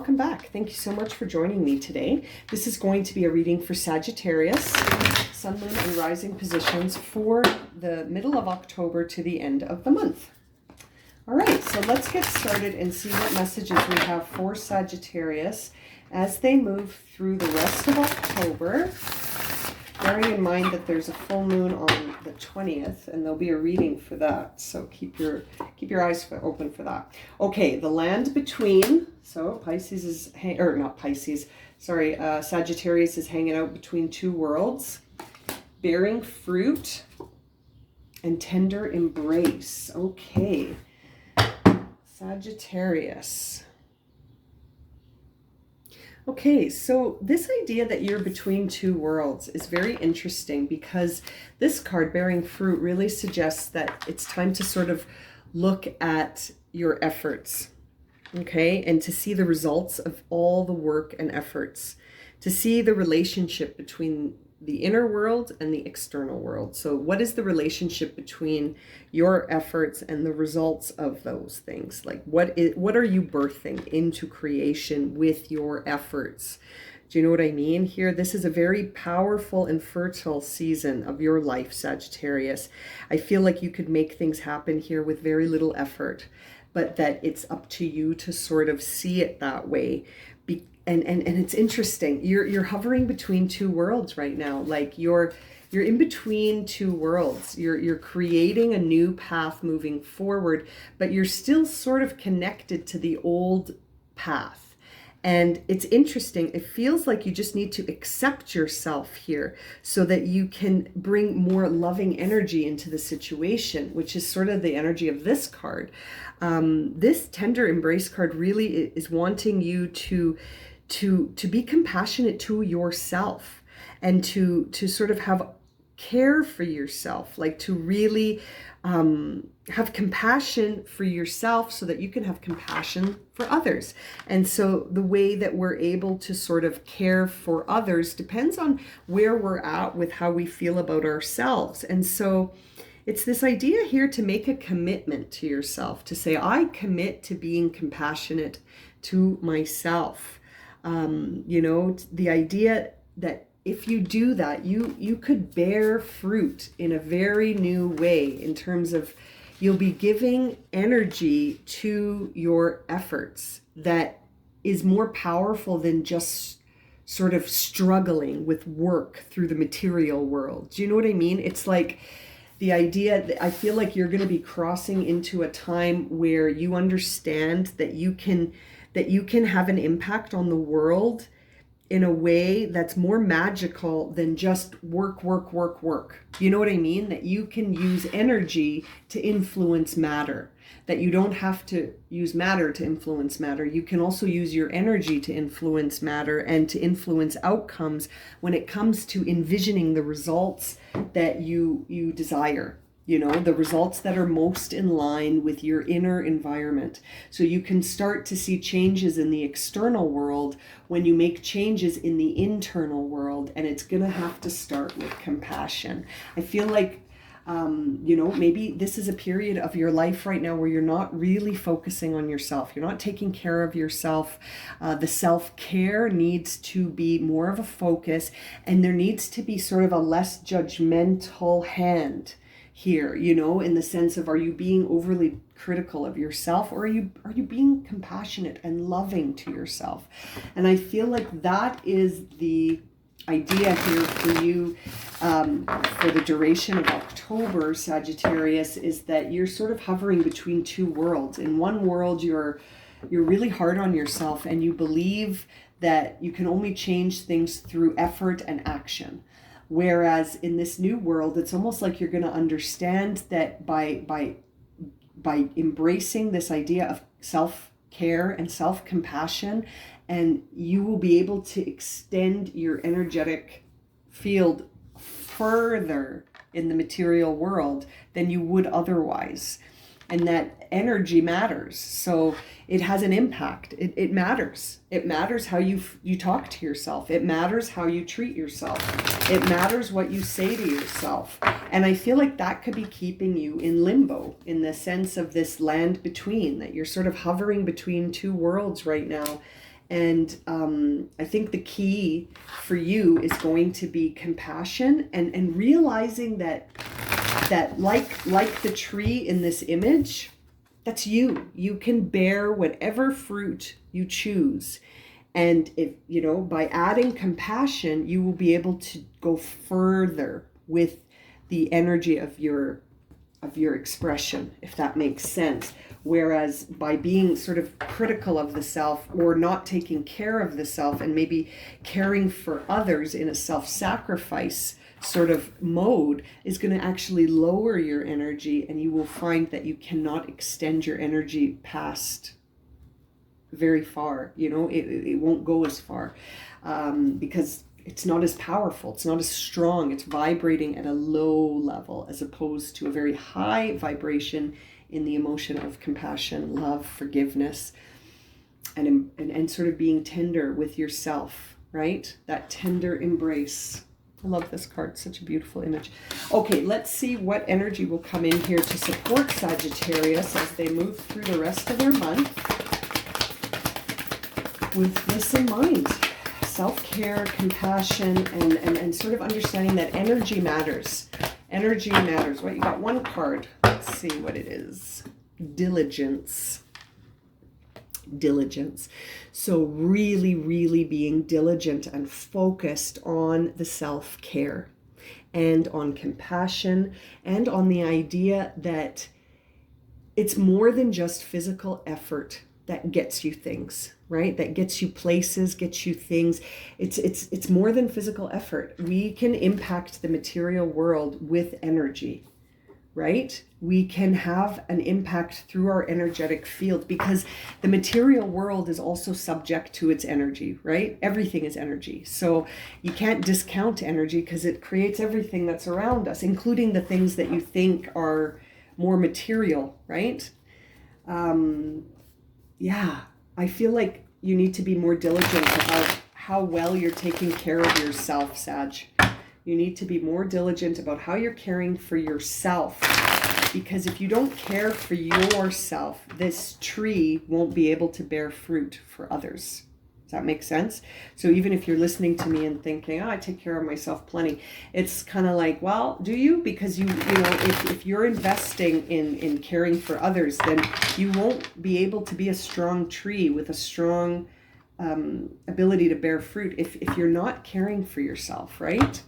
welcome back. Thank you so much for joining me today. This is going to be a reading for Sagittarius, Sun, Moon, and Rising positions for the middle of October to the end of the month. All right, so let's get started and see what messages we have for Sagittarius as they move through the rest of October. Bearing in mind that there's a full moon on the 20th, and there'll be a reading for that. So keep your eyes open for that. Okay, the land between. So Pisces is Sagittarius is hanging out between two worlds, bearing fruit and tender embrace. Okay, Sagittarius. Okay, so this idea that you're between two worlds is very interesting because this card, bearing fruit, really suggests that it's time to sort of look at your efforts, okay, and to see the results of all the work and efforts, to see the relationship between the inner world and the external world. So what is the relationship between your efforts and the results of those things? Like what are you birthing into creation with your efforts? Do you know what I mean here? This is a very powerful and fertile season of your life, Sagittarius. I feel like you could make things happen here with very little effort, but that it's up to you to sort of see it that way. And it's interesting. You're hovering between two worlds right now. Like you're in between two worlds. You're creating a new path moving forward, but you're still sort of connected to the old path. And it's interesting. It feels like you just need to accept yourself here so that you can bring more loving energy into the situation, which is sort of the energy of this card. This tender embrace card really is wanting you to be compassionate to yourself and to sort of have care for yourself, like to really have compassion for yourself so that you can have compassion for others. And so the way that we're able to sort of care for others depends on where we're at with how we feel about ourselves. And so it's this idea here to make a commitment to yourself, to say, I commit to being compassionate to myself. The idea that if you do that, you could bear fruit in a very new way in terms of you'll be giving energy to your efforts that is more powerful than just sort of struggling with work through the material world. Do you know what I mean? It's like the idea that I feel like you're going to be crossing into a time where you understand that you can have an impact on the world in a way that's more magical than just work. You know what I mean? That you can use energy to influence matter, that you don't have to use matter to influence matter. You can also use your energy to influence matter and to influence outcomes when it comes to envisioning the results that you desire. The results that are most in line with your inner environment. So you can start to see changes in the external world when you make changes in the internal world, and it's going to have to start with compassion. I feel like, maybe this is a period of your life right now where you're not really focusing on yourself. You're not taking care of yourself. The self-care needs to be more of a focus, and there needs to be sort of a less judgmental hand here, in the sense of, are you being overly critical of yourself, or are you being compassionate and loving to yourself? And I feel like that is the idea here for you for the duration of October, Sagittarius, is that you're sort of hovering between two worlds. In one world, you're really hard on yourself and you believe that you can only change things through effort and action. Whereas in this new world, it's almost like you're going to understand that by embracing this idea of self-care and self-compassion, and you will be able to extend your energetic field further in the material world than you would otherwise. And that energy matters. So it has an impact. It matters. It matters how you talk to yourself. It matters how you treat yourself. It matters what you say to yourself. And I feel like that could be keeping you in limbo, in the sense of this land between, that you're sort of hovering between two worlds right now. And I think the key for you is going to be compassion and realizing that like the tree in this image, that's you. You can bear whatever fruit you choose. And if, by adding compassion, you will be able to go further with the energy of your expression, if that makes sense. Whereas by being sort of critical of the self or not taking care of the self and maybe caring for others in a self-sacrifice sort of mode is going to actually lower your energy, and you will find that you cannot extend your energy past very far. It won't go as far because it's not as powerful, it's not as strong, it's vibrating at a low level as opposed to a very high vibration in the emotion of compassion, love, forgiveness, and sort of being tender with yourself, right? That tender embrace. I love this card, such a beautiful image. Okay, let's see what energy will come in here to support Sagittarius as they move through the rest of their month with this in mind. Self-care, compassion, and sort of understanding that energy matters. Energy matters. Well, you got one card. Let's see what it is. Diligence. Diligence. So really, really being diligent and focused on the self-care and on compassion and on the idea that it's more than just physical effort that gets you things, right? That gets you places, gets you things. It's more than physical effort. We can impact the material world with energy, right? We can have an impact through our energetic field because the material world is also subject to its energy, right? Everything is energy. So you can't discount energy because it creates everything that's around us, including the things that you think are more material, right? Yeah, I feel like you need to be more diligent about how well you're taking care of yourself, Sag. You need to be more diligent about how you're caring for yourself, because if you don't care for yourself, this tree won't be able to bear fruit for others. Does that make sense? So even if you're listening to me and thinking, I take care of myself plenty, it's kind of like, well, do you? Because if you're investing in caring for others, then you won't be able to be a strong tree with a strong ability to bear fruit if you're not caring for yourself, right?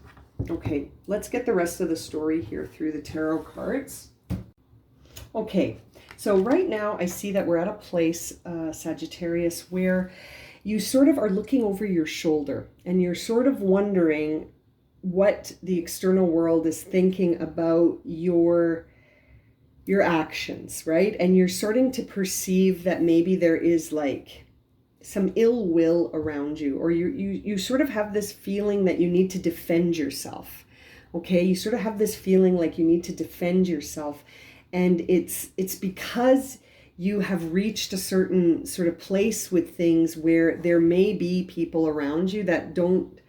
Okay, let's get the rest of the story here through the tarot cards. Okay, so right now I see that we're at a place, Sagittarius, where you sort of are looking over your shoulder and you're sort of wondering what the external world is thinking about your actions, right? And you're starting to perceive that maybe there is like some ill will around you, or you sort of have this feeling that you need to defend yourself. Okay, you sort of have this feeling like you need to defend yourself, and it's because you have reached a certain sort of place with things where there may be people around you that don't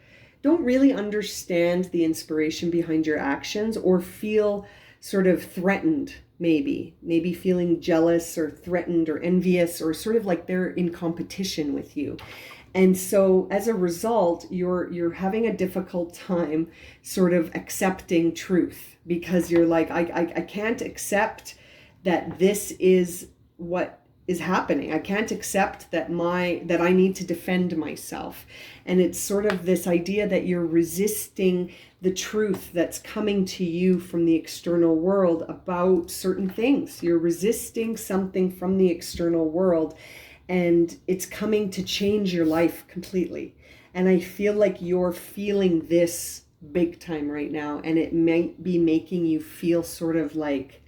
really understand the inspiration behind your actions, or feel sort of threatened, maybe feeling jealous or threatened or envious, or sort of like they're in competition with you. And so as a result, you're having a difficult time sort of accepting truth, because you're like, I can't accept that this is what is happening. I can't accept that I need to defend myself. And it's sort of this idea that you're resisting the truth that's coming to you from the external world about certain things. You're resisting something from the external world, and it's coming to change your life completely. And I feel like you're feeling this big time right now, and it might be making you feel sort of like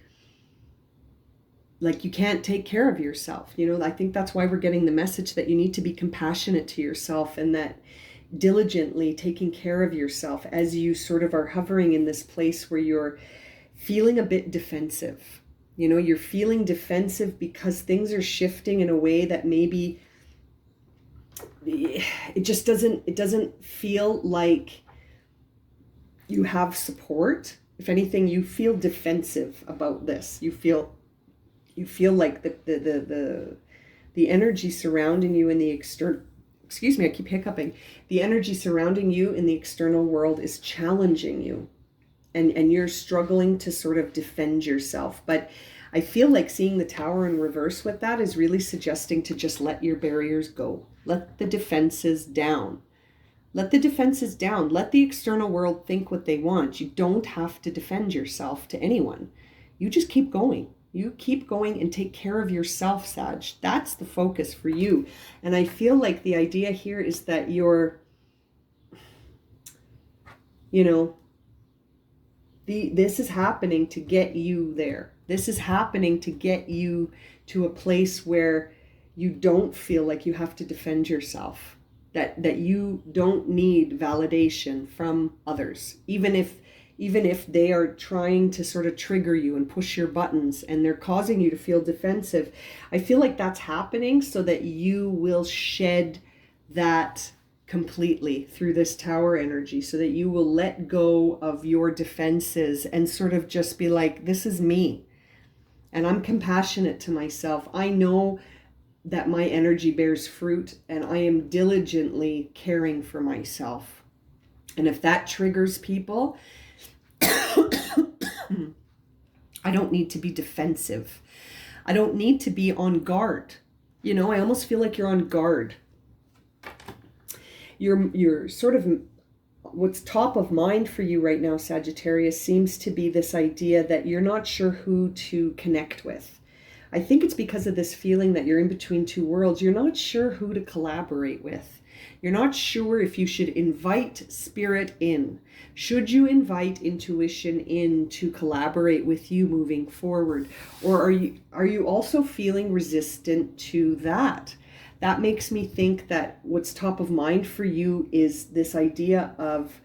you can't take care of yourself. I think that's why we're getting the message that you need to be compassionate to yourself, and that diligently taking care of yourself as you sort of are hovering in this place where you're feeling a bit defensive. You're feeling defensive because things are shifting in a way that maybe it doesn't feel like you have support. If anything, you feel defensive about this. You feel like the energy surrounding you in the excuse me, I keep hiccuping. The energy surrounding you in the external world is challenging you, and you're struggling to sort of defend yourself. But I feel like seeing the Tower in reverse with that is really suggesting to just let your barriers go. Let the defenses down. Let the defenses down. Let the external world think what they want. You don't have to defend yourself to anyone. You just keep going. You keep going and take care of yourself, Sag. That's the focus for you. And I feel like the idea here is that you're, you know, this is happening to get you there. This is happening to get you to a place where you don't feel like you have to defend yourself. That you don't need validation from others, even if they are trying to sort of trigger you and push your buttons and they're causing you to feel defensive. I feel like that's happening so that you will shed that completely through this Tower energy, so that you will let go of your defenses and sort of just be like, this is me and I'm compassionate to myself. I know that my energy bears fruit and I am diligently caring for myself. And if that triggers people, I don't need to be defensive. I don't need to be on guard. You know, I almost feel like you're on guard. You're sort of, what's top of mind for you right now, Sagittarius, seems to be this idea that you're not sure who to connect with. I think it's because of this feeling that you're in between two worlds. You're not sure who to collaborate with. You're not sure if you should invite spirit in. Should you invite intuition in to collaborate with you moving forward? Or are you also feeling resistant to that? That makes me think that what's top of mind for you is this idea of,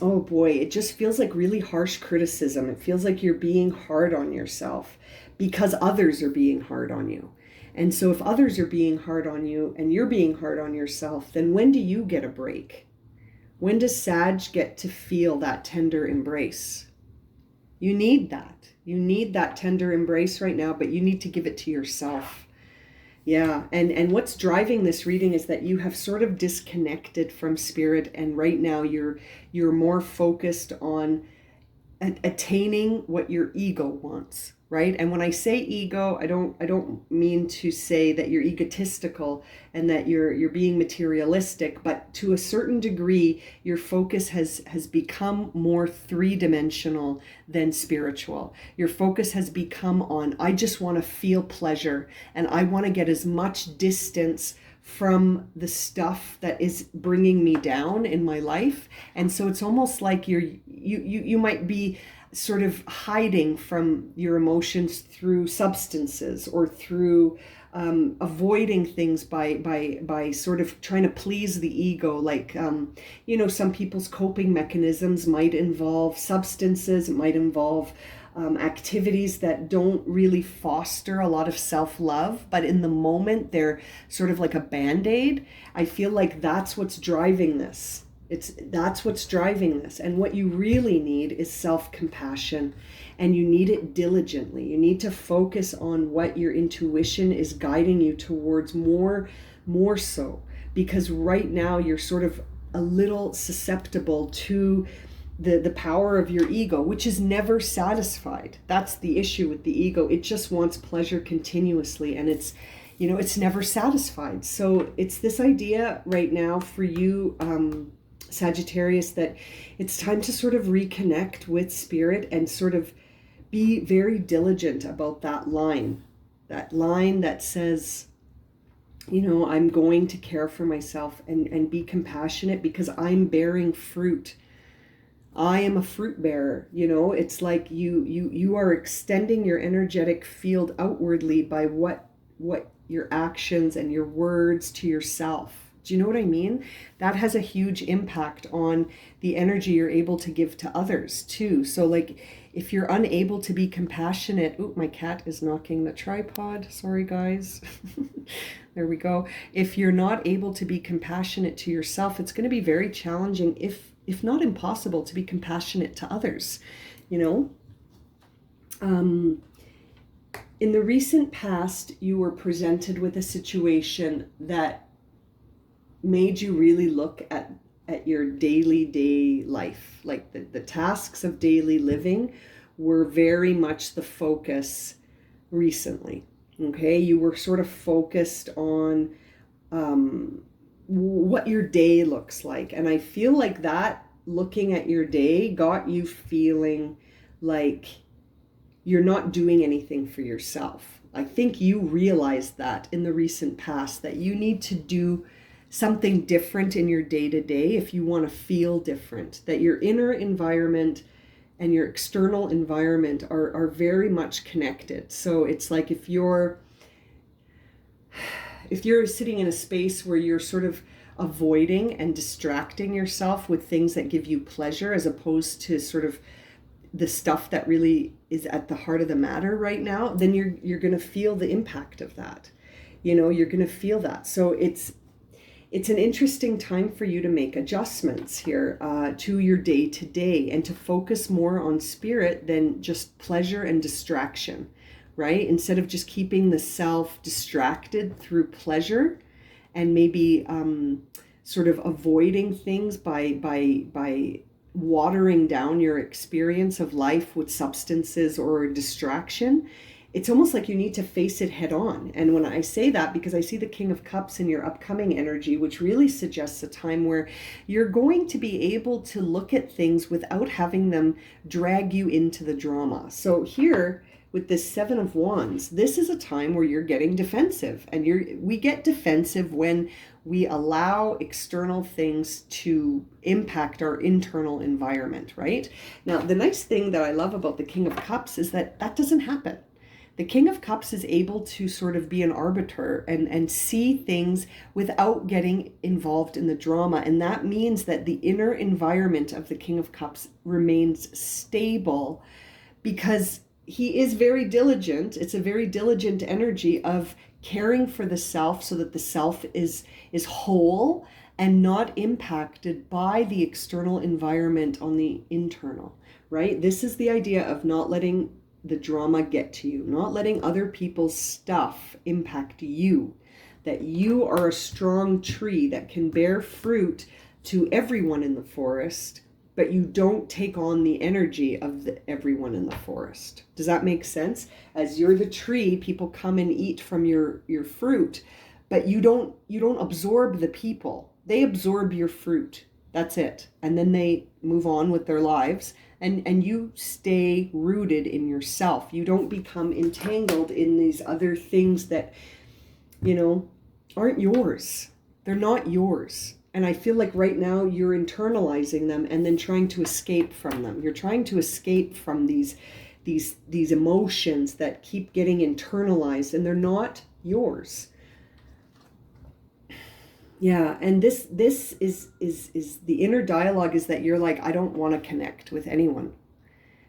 oh boy, it just feels like really harsh criticism. It feels like you're being hard on yourself because others are being hard on you. And so if others are being hard on you and you're being hard on yourself, then when do you get a break? When does Sag get to feel that tender embrace? You need that. You need that tender embrace right now, but you need to give it to yourself. Yeah, and what's driving this reading is that you have sort of disconnected from spirit, and right now you're more focused on attaining what your ego wants, right? And when I say ego, I don't mean to say that you're egotistical and that you're being materialistic, but to a certain degree, your focus has become more three-dimensional than spiritual. Your focus has become on, I just want to feel pleasure and I want to get as much distance from the stuff that is bringing me down in my life. And so it's almost like you might be sort of hiding from your emotions through substances or through avoiding things by sort of trying to please the ego. Like, some people's coping mechanisms might involve substances. It might involve activities that don't really foster a lot of self-love, but in the moment they're sort of like a band-aid. I feel like that's what's driving this. That's what's driving this. And what you really need is self-compassion, and you need it diligently. You need to focus on what your intuition is guiding you towards more so, because right now you're sort of a little susceptible to the power of your ego, which is never satisfied. That's the issue with the ego. It just wants pleasure continuously, and it's never satisfied. So it's this idea right now for you, Sagittarius, that it's time to sort of reconnect with spirit and sort of be very diligent about that line that says, I'm going to care for myself and be compassionate because I'm bearing fruit. I am a fruit bearer. It's like you are extending your energetic field outwardly by what your actions and your words to yourself. Do you know what I mean? That has a huge impact on the energy you're able to give to others too. So like if you're unable to be compassionate, oh, my cat is knocking the tripod. Sorry guys. There we go. If you're not able to be compassionate to yourself, it's going to be very challenging, if not impossible, to be compassionate to others. In the recent past, you were presented with a situation that made you really look at your daily day life. Like the tasks of daily living were very much the focus recently. Okay, you were sort of focused on what your day looks like. And I feel like that looking at your day got you feeling like you're not doing anything for yourself. I think you realized that in the recent past, that you need to do something different in your day to day if you want to feel different, that your inner environment and your external environment are very much connected. So it's like if you're sitting in a space where you're sort of avoiding and distracting yourself with things that give you pleasure as opposed to sort of the stuff that really is at the heart of the matter right now, then you're going to feel the impact of that. You're going to feel that. So it's an interesting time for you to make adjustments here to your day to day, and to focus more on spirit than just pleasure and distraction, right? Instead of just keeping the self distracted through pleasure and maybe sort of avoiding things by watering down your experience of life with substances or distraction. It's almost like you need to face it head on. And when I say that, because I see the King of Cups in your upcoming energy, which really suggests a time where you're going to be able to look at things without having them drag you into the drama. So here with this Seven of Wands, this is a time where you're getting defensive, and we get defensive when we allow external things to impact our internal environment, right? Now, the nice thing that I love about the King of Cups is that doesn't happen. The King of Cups is able to sort of be an arbiter and see things without getting involved in the drama. And that means that the inner environment of the King of Cups remains stable, because he is very diligent. It's a very diligent energy of caring for the self so that the self is whole and not impacted by the external environment on the internal, right? This is the idea of not letting the drama get to you, not letting other people's stuff impact you, that you are a strong tree that can bear fruit to everyone in the forest, but you don't take on the energy of everyone in the forest. Does that make sense? As you're the tree, people come and eat from your fruit, but you don't absorb the people. They absorb your fruit. That's it. And then they move on with their lives, and you stay rooted in yourself. You don't become entangled in these other things that, aren't yours. They're not yours. And I feel like right now you're internalizing them and then trying to escape from them. You're trying to escape from these emotions that keep getting internalized, and they're not yours. Yeah, and this is the inner dialogue is that you're like, I don't want to connect with anyone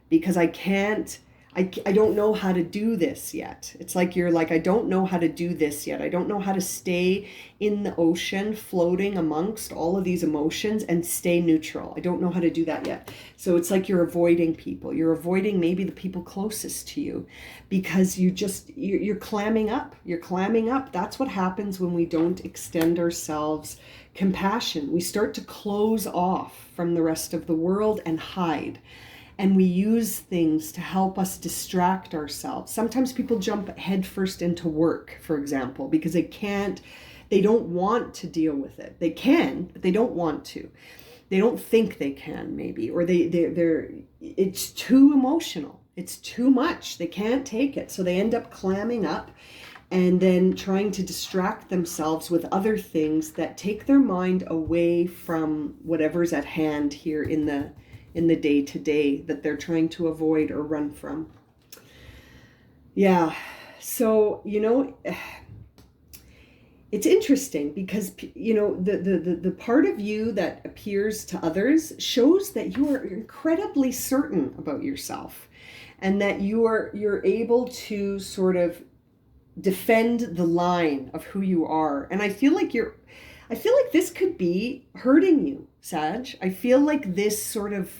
because I don't know how to do this yet. It's like you're like, I don't know how to do this yet. I don't know how to stay in the ocean floating amongst all of these emotions and stay neutral. I don't know how to do that yet. So it's like you're avoiding people. You're avoiding maybe the people closest to you because you're clamming up. You're clamming up. That's what happens when we don't extend ourselves compassion. We start to close off from the rest of the world and hide. And we use things to help us distract ourselves. Sometimes people jump headfirst into work, for example, because they don't want to deal with it. They can, but they don't want to. They don't think they can, maybe, or it's too emotional. It's too much. They can't take it. So they end up clamming up and then trying to distract themselves with other things that take their mind away from whatever's at hand here in the day-to-day that they're trying to avoid or run from. Yeah, so it's interesting because the part of you that appears to others shows that you are incredibly certain about yourself, and that you're able to sort of defend the line of who you are. And I feel like this could be hurting you, Sag. I feel like this sort of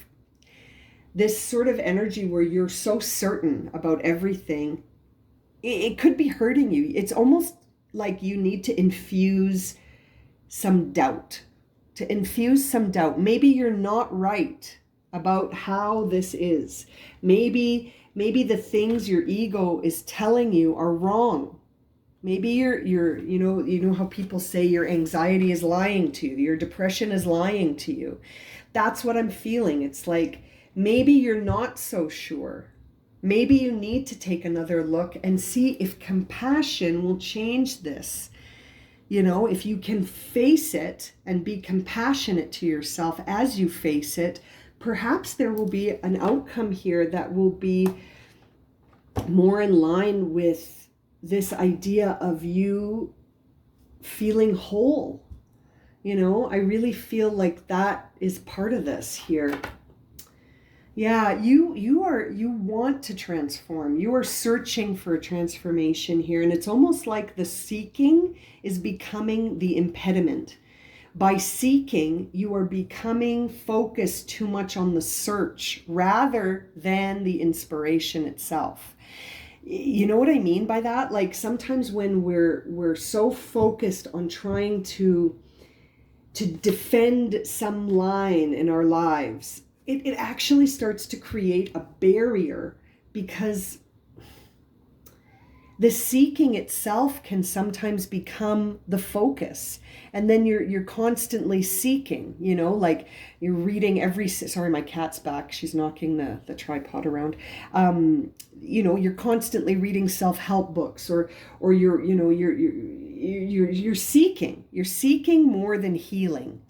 energy where you're so certain about everything, it could be hurting you. It's almost like you need to infuse some doubt, to infuse some doubt. Maybe you're not right about how this is. Maybe the things your ego is telling you are wrong. Maybe you know how people say your anxiety is lying to you, your depression is lying to you. That's what I'm feeling. It's like maybe you're not so sure. Maybe you need to take another look and see if compassion will change this. You know, if you can face it and be compassionate to yourself as you face it, perhaps there will be an outcome here that will be more in line with this idea of you feeling whole. You know, I really feel like that is part of this here. Yeah, you want to transform. You are searching for a transformation here, and it's almost like the seeking is becoming the impediment. By seeking, you are becoming focused too much on the search rather than the inspiration itself. You know what I mean by that? Like sometimes when we're so focused on trying to defend some line in our lives, it actually starts to create a barrier, because the seeking itself can sometimes become the focus. And then you're constantly seeking, you know, like you're reading sorry, my cat's back. She's knocking the tripod around. You know, you're constantly reading self-help books, or you're seeking more than healing,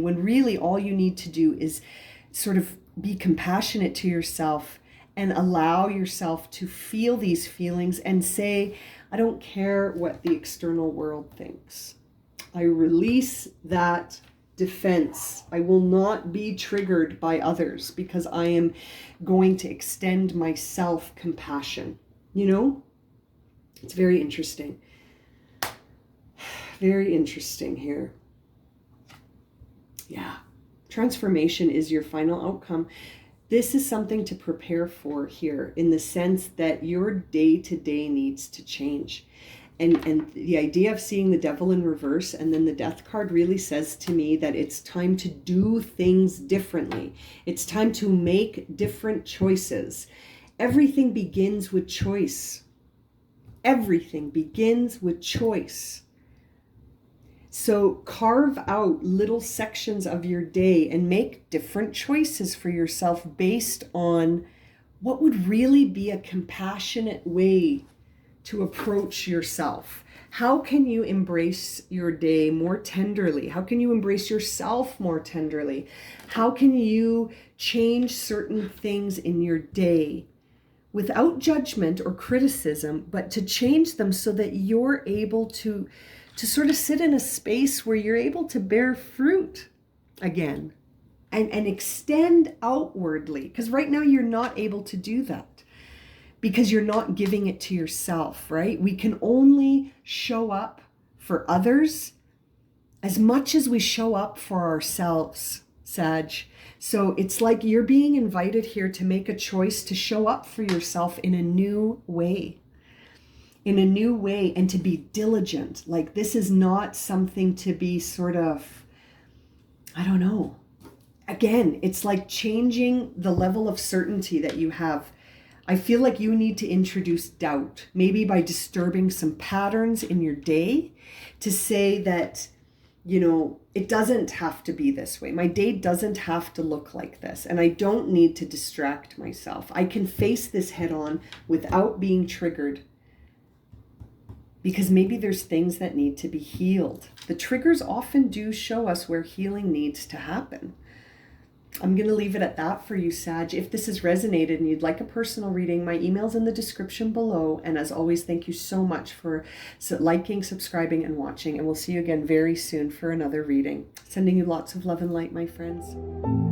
when really all you need to do is sort of be compassionate to yourself and allow yourself to feel these feelings and say, I don't care what the external world thinks. I release that defense. I will not be triggered by others because I am going to extend myself compassion. You know, it's very interesting. Very interesting here. Yeah. Transformation is your final outcome. This is something to prepare for here, in the sense that your day-to-day needs to change. And the idea of seeing the devil in reverse and then the death card really says to me that it's time to do things differently. It's time to make different choices. Everything begins with choice. Everything begins with choice. So carve out little sections of your day and make different choices for yourself based on what would really be a compassionate way to approach yourself. How can you embrace your day more tenderly? How can you embrace yourself more tenderly? How can you change certain things in your day without judgment or criticism, but to change them so that you're able to sort of sit in a space where you're able to bear fruit again and extend outwardly? Because right now you're not able to do that because you're not giving it to yourself, right? We can only show up for others as much as we show up for ourselves, Sag. So it's like you're being invited here to make a choice to show up for yourself in a new way. And to be diligent. Like, this is not something to be sort of, I don't know. Again, it's like changing the level of certainty that you have. I feel like you need to introduce doubt, maybe by disturbing some patterns in your day, to say that, you know, it doesn't have to be this way. My day doesn't have to look like this, and I don't need to distract myself. I can face this head on without being triggered, because maybe there's things that need to be healed. The triggers often do show us where healing needs to happen. I'm going to leave it at that for you, Sag. If this has resonated and you'd like a personal reading, my email's in the description below. And as always, thank you so much for liking, subscribing, and watching. And we'll see you again very soon for another reading. Sending you lots of love and light, my friends.